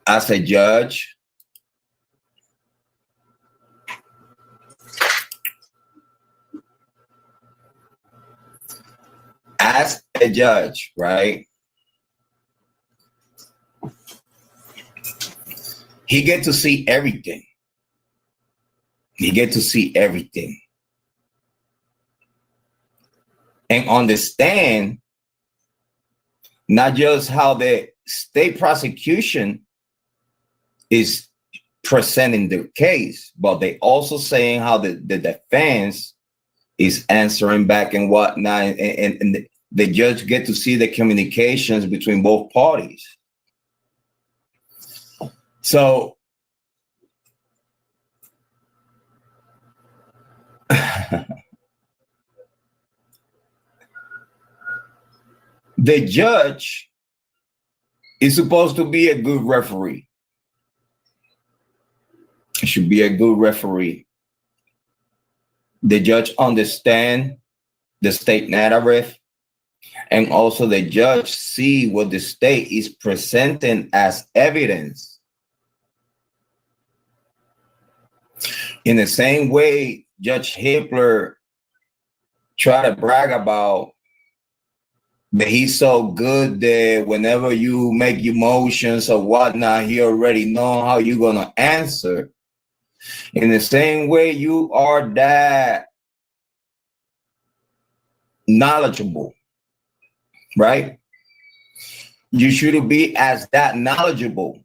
as a judge, right? He get to see everything. He get to see everything. And understand not just how the state prosecution is presenting the case, but they also saying how the defense is answering back and whatnot. And the judge get to see the communications between both parties. So the judge is supposed to be a good referee. It should be a good referee. The judge understand the state narrative, and also the judge see what the state is presenting as evidence. In the same way, Judge Hippler tried to brag about that he's so good that whenever you make your motions or whatnot, he already know how you're gonna answer. In the same way, you are that knowledgeable, right? You should be as that knowledgeable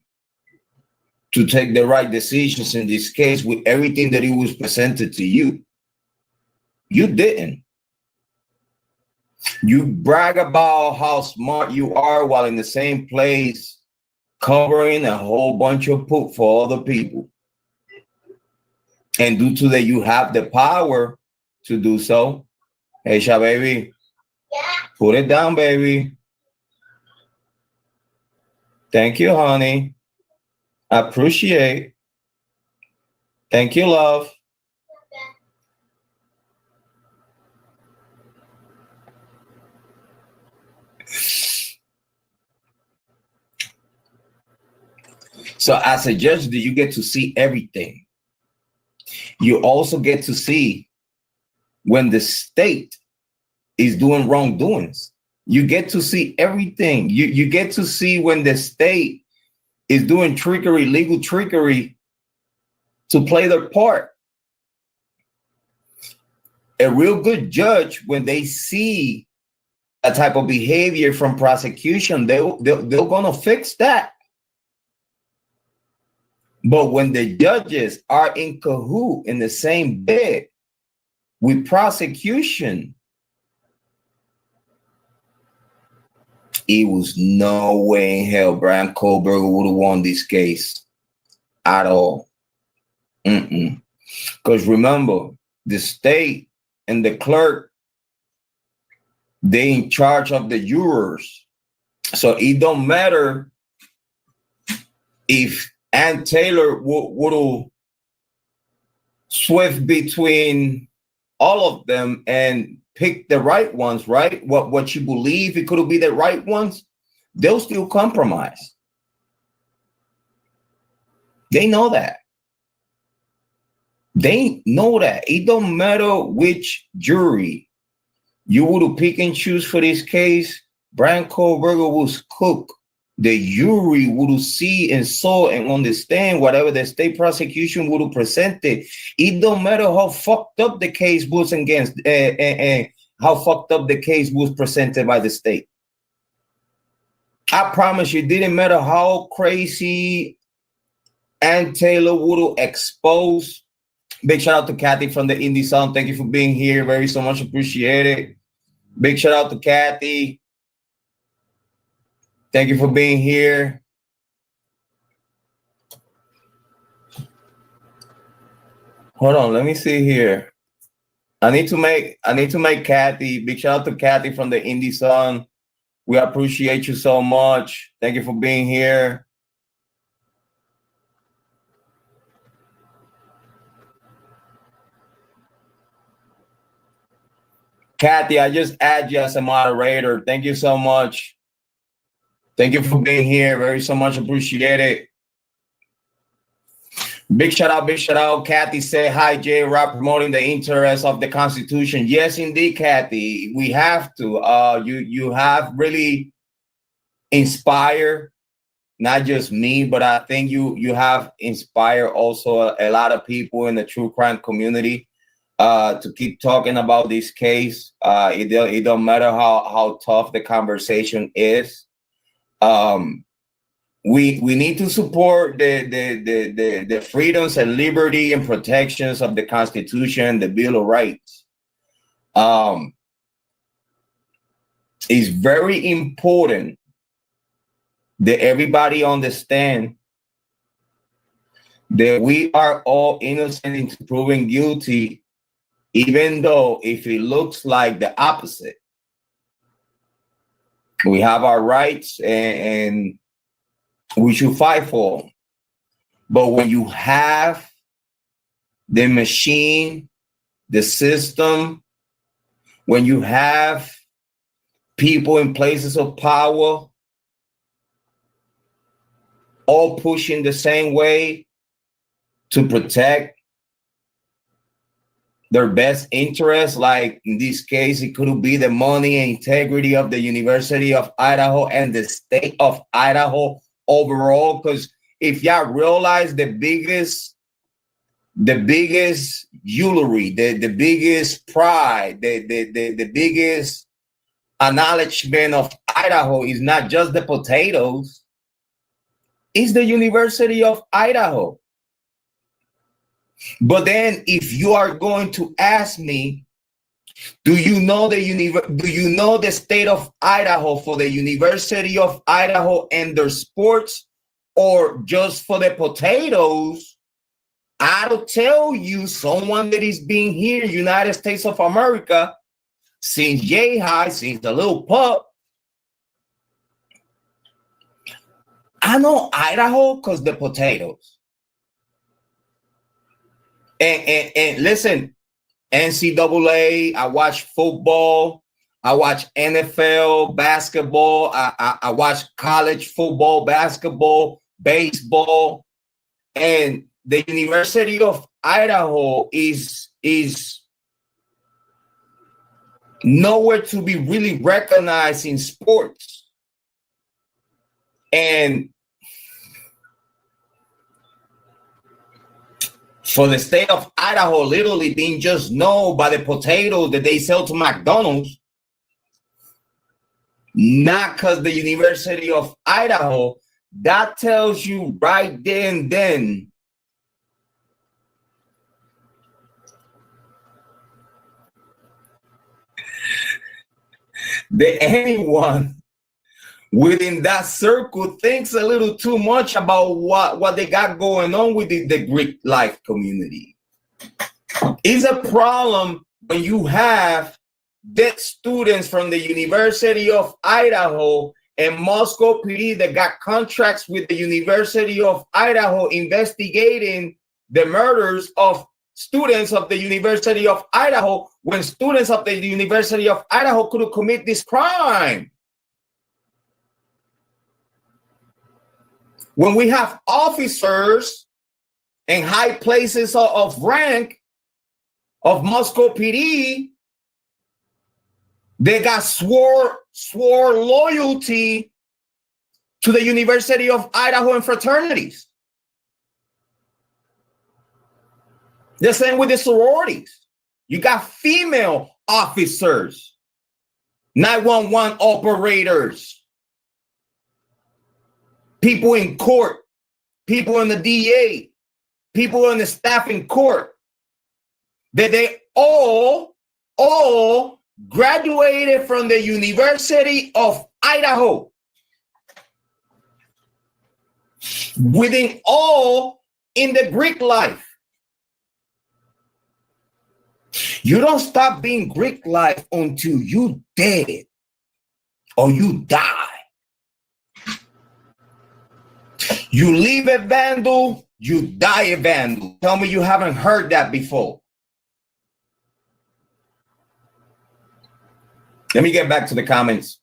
to take the right decisions in this case with everything that it was presented to you. You didn't. You brag about how smart you are while in the same place covering a whole bunch of poop for other people. And due to that, you have the power to do so. Hey, Sha, baby, put it down, baby. Thank you, honey. I appreciate. Thank you, love. So as a judge, you get to see everything. You also get to see when the state is doing wrongdoings. You get to see everything. You get to see when the state is doing trickery, legal trickery to play their part. A real good judge, when they see a type of behavior from prosecution, they're gonna fix that. But when the judges are in cahoot in the same bed with prosecution, it was no way in hell Bryan Kohberger would have won this case at all. Because remember, the state and the clerk, they in charge of the jurors. So it don't matter if Ann Taylor would have swift between all of them and pick the right ones, right? What you believe it could be the right ones, they'll still compromise. They know that. They know that. It don't matter which jury you would pick and choose for this case. Bryan Kohberger was cooked. The jury would see and saw and understand whatever the state prosecution would have presented. It don't matter how fucked up the case was against and how fucked up the case was presented by the state. I promise you, it didn't matter how crazy Ann Taylor would have exposed. Big shout out to Kathy from the Indie Sun. Thank you for being here. Very so much appreciated. Big shout out to Kathy. Thank you for being here. Hold on, let me see here. I need to make Kathy. Big shout out to Kathy from the Indie Sun. We appreciate you so much. Thank you for being here. Kathy, I just add you as a moderator. Thank you so much. Thank you for being here. Very so much appreciated. Big shout out. Kathy said, hi, Jrod, promoting the interests of the Constitution. Yes, indeed, Kathy. We have to. You have really inspired not just me, but I think you have inspired also a lot of people in the true crime community to keep talking about this case. It don't matter how tough the conversation is. We need to support the freedoms and liberty and protections of the Constitution, the Bill of Rights. It's very important that everybody understand that we are all innocent until proven guilty, even though if it looks like the opposite. We have our rights and we should fight for them. But when you have the machine, the system, when you have people in places of power all pushing the same way to protect their best interests, like in this case, it could be the money and integrity of the University of Idaho and the state of Idaho overall. Because if y'all realize the biggest jewelry, the biggest pride, the biggest acknowledgement of Idaho is not just the potatoes, it's the University of Idaho. But then if you are going to ask me, do you know the state of Idaho for the University of Idaho and their sports, or just for the potatoes? I'll tell you, someone that is being here, United States of America, since J-High, since the little pup. I know Idaho because the potatoes. And listen, NCAA, I watch football, I watch NFL basketball, I watch college football, basketball, baseball, and the University of Idaho is nowhere to be really recognized in sports. And for the state of Idaho literally being just known by the potatoes that they sell to McDonald's, not because the University of Idaho, that tells you right there and then that anyone within that circle thinks a little too much about what they got going on with the Greek life community. It's a problem when you have dead students from the University of Idaho and Moscow PD that got contracts with the University of Idaho investigating the murders of students of the University of Idaho, when students of the University of Idaho could commit this crime. When we have officers in high places of rank of Moscow PD, they got swore loyalty to the University of Idaho and fraternities. The same with the sororities. You got female officers, 911 operators, people in court, people in the DA, people in the staff in court, that they all graduated from the University of Idaho. Within all in the Greek life. You don't stop being Greek life until you dead or you die. You live a vandal, you die a vandal. Tell me you haven't heard that before. Let me get back to the comments.